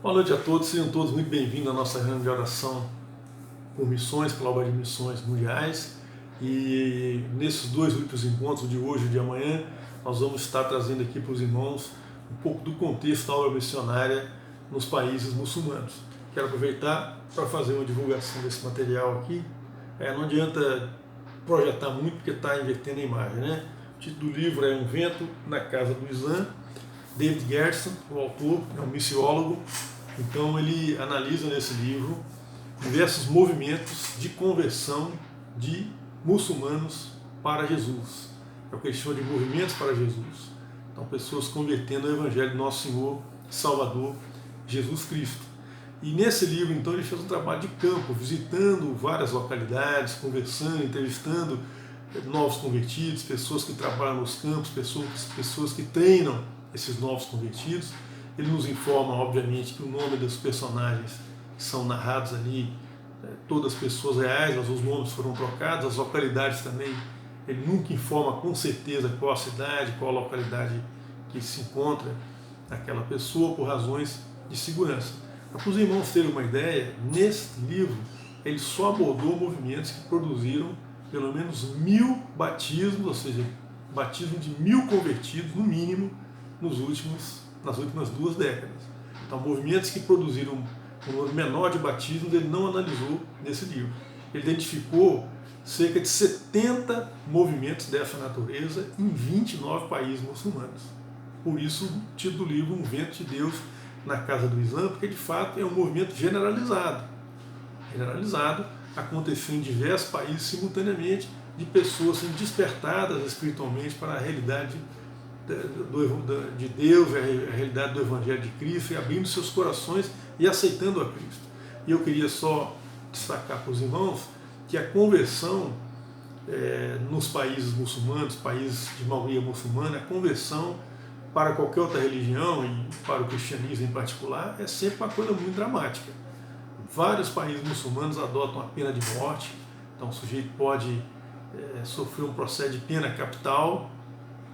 Boa noite a todos, sejam todos muito bem-vindos à nossa reunião de oração por missões, pela obra de missões mundiais. E nesses dois últimos encontros, de hoje e de amanhã, nós vamos estar trazendo aqui para os irmãos um pouco do contexto da obra missionária nos países muçulmanos. Quero aproveitar para fazer uma divulgação desse material aqui. Não adianta projetar muito porque está invertendo a imagem, né? O título do livro é Um Vento na Casa do Islã. David Gerson, o autor, é um missiólogo, então ele analisa nesse livro diversos movimentos de conversão de muçulmanos para Jesus. É o que ele chama de movimentos para Jesus. Então, pessoas convertendo ao Evangelho do Nosso Senhor e Salvador, Jesus Cristo. E nesse livro, então, ele fez um trabalho de campo, visitando várias localidades, conversando, entrevistando novos convertidos, pessoas que trabalham nos campos, pessoas que treinam esses novos convertidos. Ele nos informa, obviamente, que o nome dos personagens que são narrados ali, todas pessoas reais, mas os nomes foram trocados, as localidades também, ele nunca informa com certeza qual a cidade, qual a localidade que se encontra aquela pessoa, por razões de segurança. Para os irmãos terem uma ideia, nesse livro ele só abordou movimentos que produziram pelo menos 1000 batismos, ou seja, batismo de 1000 convertidos, no mínimo, nas últimas 2 décadas. Então, movimentos que produziram um número menor de batismos, ele não analisou nesse livro. Ele identificou cerca de 70 movimentos dessa natureza em 29 países muçulmanos. Por isso, o título do livro, Um Vento de Deus na Casa do Islã, porque de fato é um movimento generalizado, acontecendo em diversos países simultaneamente, de pessoas sendo despertadas espiritualmente para a realidade de Deus, a realidade do Evangelho de Cristo, e abrindo seus corações e aceitando a Cristo. E eu queria só destacar para os irmãos que a conversão nos países muçulmanos, países de maioria muçulmana, a conversão para qualquer outra religião, e para o cristianismo em particular, é sempre uma coisa muito dramática. Vários países muçulmanos adotam a pena de morte, então o sujeito pode sofrer um processo de pena capital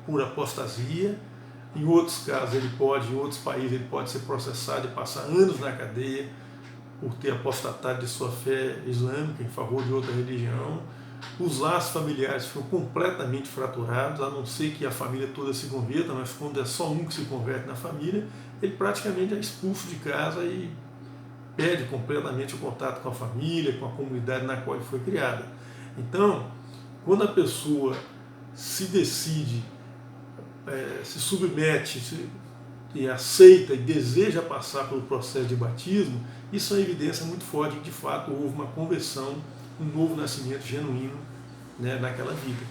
por apostasia. Em outros casos, em outros países, ele pode ser processado e passar anos na cadeia por ter apostatado de sua fé islâmica em favor de outra religião. Os laços familiares ficam completamente fraturados, a não ser que a família toda se converta, mas quando é só um que se converte na família, ele praticamente é expulso de casa e perde completamente o contato com a família, com a comunidade na qual ele foi criada. Então, quando a pessoa se decide, se submete e aceita e deseja passar pelo processo de batismo, isso é uma evidência muito forte de que de fato houve uma conversão, um novo nascimento genuíno, naquela vida.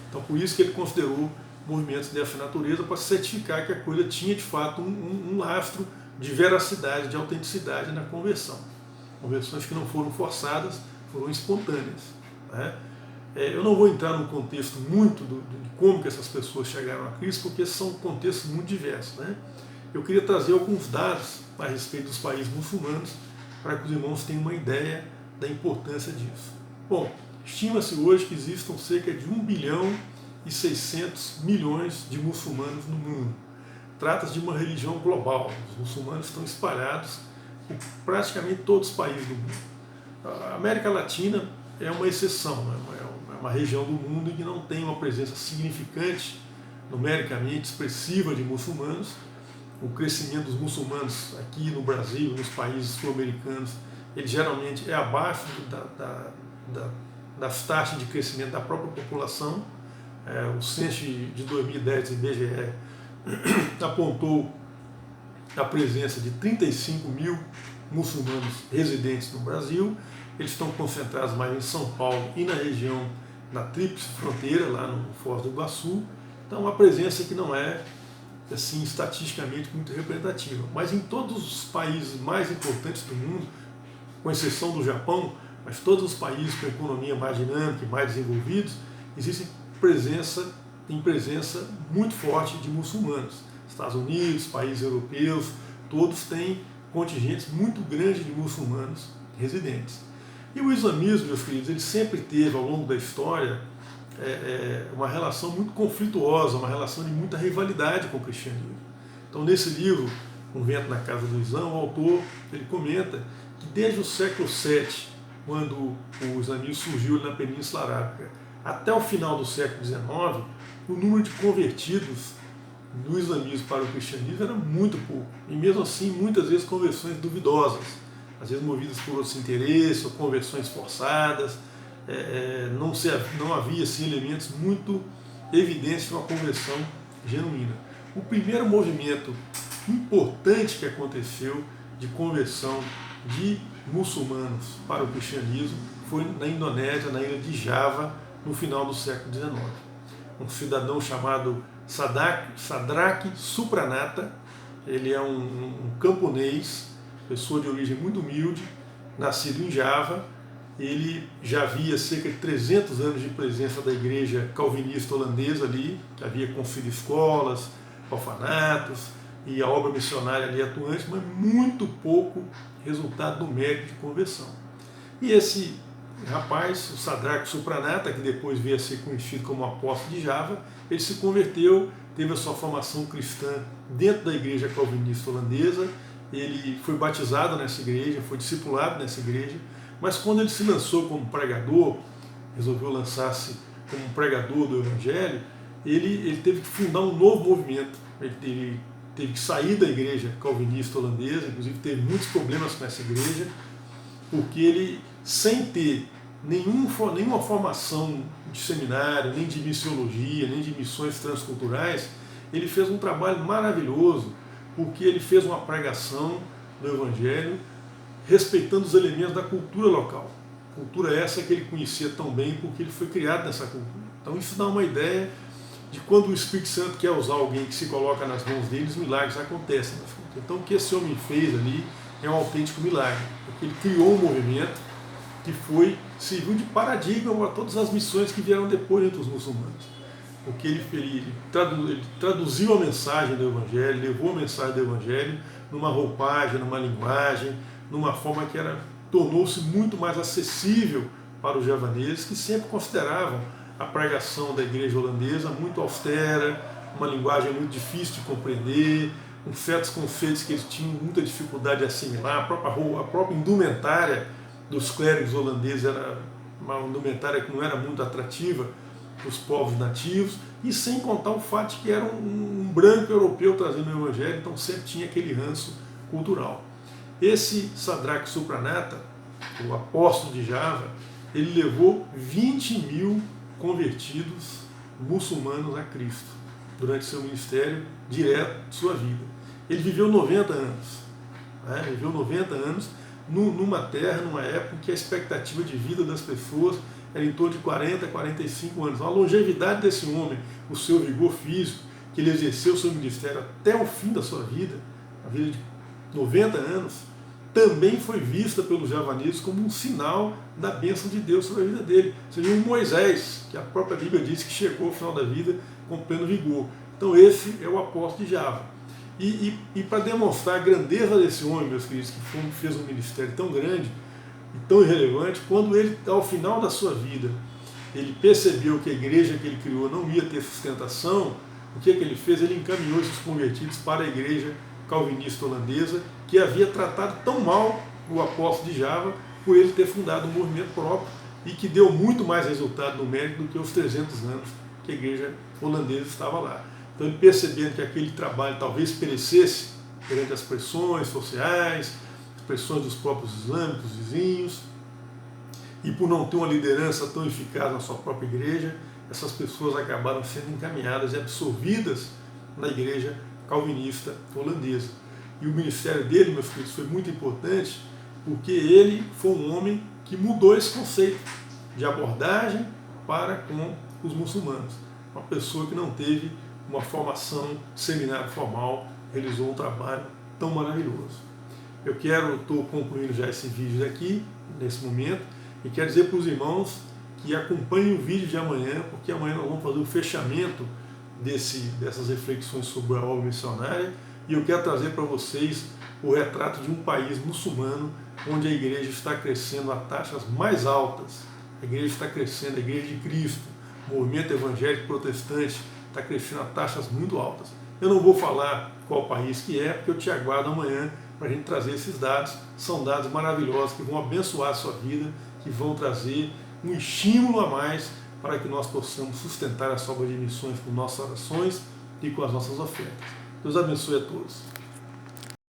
Então, por isso que ele considerou movimentos dessa natureza para certificar que a coisa tinha de fato um lastro de veracidade, de autenticidade na conversão. Conversões que não foram forçadas, foram espontâneas. Eu não vou entrar no contexto muito de como que essas pessoas chegaram a Cristo, porque são contextos muito diversos. Eu queria trazer alguns dados a respeito dos países muçulmanos, para que os irmãos tenham uma ideia da importância disso. Bom, estima-se hoje que existam cerca de 1 bilhão e 600 milhões de muçulmanos no mundo. Trata-se de uma religião global. Os muçulmanos estão espalhados por praticamente todos os países do mundo. A América Latina é uma exceção, é uma região do mundo em que não tem uma presença significante, numericamente expressiva, de muçulmanos. O crescimento dos muçulmanos aqui no Brasil, nos países sul-americanos, ele geralmente é abaixo das taxas de crescimento da própria população. O censo de 2010 do IBGE apontou a presença de 35 mil muçulmanos residentes no Brasil. Eles estão concentrados mais em São Paulo e na região da Tríplice Fronteira, lá no Foz do Iguaçu. Então, uma presença que não é, assim, estatisticamente muito representativa. Mas em todos os países mais importantes do mundo, com exceção do Japão, mas todos os países com economia mais dinâmica e mais desenvolvidos, existe presença muito forte de muçulmanos. Estados Unidos, países europeus, todos têm contingentes muito grandes de muçulmanos residentes. E o islamismo, meus queridos, ele sempre teve, ao longo da história, uma relação muito conflituosa, uma relação de muita rivalidade com o cristianismo. Então, nesse livro, Um Vento na Casa do Islã, o autor ele comenta que desde o século VII, quando o islamismo surgiu na Península Arábica, até o final do século XIX, o número de convertidos do islamismo para o cristianismo era muito pouco. E mesmo assim, muitas vezes conversões duvidosas, às vezes movidas por outros interesses, ou conversões forçadas. Não havia assim, elementos muito evidentes de uma conversão genuína. O primeiro movimento importante que aconteceu de conversão de muçulmanos para o cristianismo foi na Indonésia, na ilha de Java, no final do século XIX. Um cidadão chamado Sadraque Supranata, ele é um camponês, pessoa de origem muito humilde, nascido em Java. Ele já havia cerca de 300 anos de presença da igreja calvinista holandesa ali, que havia construído escolas, orfanatos e a obra missionária ali atuante, mas muito pouco resultado do mérito de conversão. E esse rapaz, o Sadraque Supranata, que depois veio a ser conhecido como apóstolo de Java, ele se converteu, teve a sua formação cristã dentro da igreja calvinista holandesa, ele foi batizado nessa igreja, foi discipulado nessa igreja, mas quando ele se lançou como pregador, resolveu lançar-se como pregador do Evangelho, ele teve que fundar um novo movimento. Ele teve que sair da igreja calvinista holandesa, inclusive teve muitos problemas com essa igreja, porque ele, sem ter nenhuma formação de seminário, nem de missiologia, nem de missões transculturais, ele fez um trabalho maravilhoso, porque ele fez uma pregação do Evangelho respeitando os elementos da cultura local. Cultura essa que ele conhecia tão bem porque ele foi criado nessa cultura. Então isso dá uma ideia de quando o Espírito Santo quer usar alguém que se coloca nas mãos dele, os milagres acontecem. Então o que esse homem fez ali é um autêntico milagre, porque ele criou um movimento que serviu de paradigma para todas as missões que vieram depois entre os muçulmanos. Porque ele traduziu a mensagem do Evangelho, levou a mensagem do Evangelho numa roupagem, numa linguagem, numa forma que tornou-se muito mais acessível para os javaneses, que sempre consideravam a pregação da igreja holandesa muito austera, uma linguagem muito difícil de compreender, com certos conceitos que eles tinham muita dificuldade de assimilar. A própria indumentária dos clérigos holandeses era uma indumentária que não era muito atrativa para os povos nativos, e sem contar o fato de que era um branco europeu trazendo o Evangelho, então sempre tinha aquele ranço cultural. Esse Sadraque Supranata, o apóstolo de Java, ele levou 20 mil convertidos muçulmanos a Cristo durante seu ministério direto de sua vida. Ele viveu 90 anos. Viveu 90 anos numa terra, numa época em que a expectativa de vida das pessoas era em torno de 40, 45 anos. A longevidade desse homem, o seu vigor físico, que ele exerceu o seu ministério até o fim da sua vida, a vida de 90 anos, também foi vista pelos javaneses como um sinal da bênção de Deus sobre a vida dele. Seria um Moisés, que a própria Bíblia diz que chegou ao final da vida com pleno vigor. Então esse é o apóstolo de Java. E para demonstrar a grandeza desse homem, meus queridos, que fez um ministério tão grande e tão irrelevante, quando ele, ao final da sua vida, ele percebeu que a igreja que ele criou não ia ter sustentação, o que ele fez? Ele encaminhou esses convertidos para a igreja calvinista holandesa, que havia tratado tão mal o apóstolo de Java por ele ter fundado um movimento próprio e que deu muito mais resultado no mérito do que os 300 anos que a igreja holandesa estava lá. Então ele percebendo que aquele trabalho talvez perecesse perante as pressões sociais, as pressões dos próprios islâmicos vizinhos, e por não ter uma liderança tão eficaz na sua própria igreja, essas pessoas acabaram sendo encaminhadas e absorvidas na igreja calvinista holandesa. E o ministério dele, meus queridos, foi muito importante, porque ele foi um homem que mudou esse conceito de abordagem para com os muçulmanos. Uma pessoa que não teve uma formação seminário formal, realizou um trabalho tão maravilhoso. Estou concluindo já esse vídeo aqui, nesse momento, e quero dizer para os irmãos que acompanhem o vídeo de amanhã, porque amanhã nós vamos fazer o fechamento dessas reflexões sobre a obra missionária, e eu quero trazer para vocês o retrato de um país muçulmano onde a igreja está crescendo a taxas mais altas. A igreja está crescendo, a igreja de Cristo, o movimento evangélico protestante está crescendo a taxas muito altas. Eu não vou falar qual país que é, porque eu te aguardo amanhã para a gente trazer esses dados. São dados maravilhosos que vão abençoar a sua vida, que vão trazer um estímulo a mais para que nós possamos sustentar essa obra de missões com nossas orações e com as nossas ofertas. Deus abençoe a todos.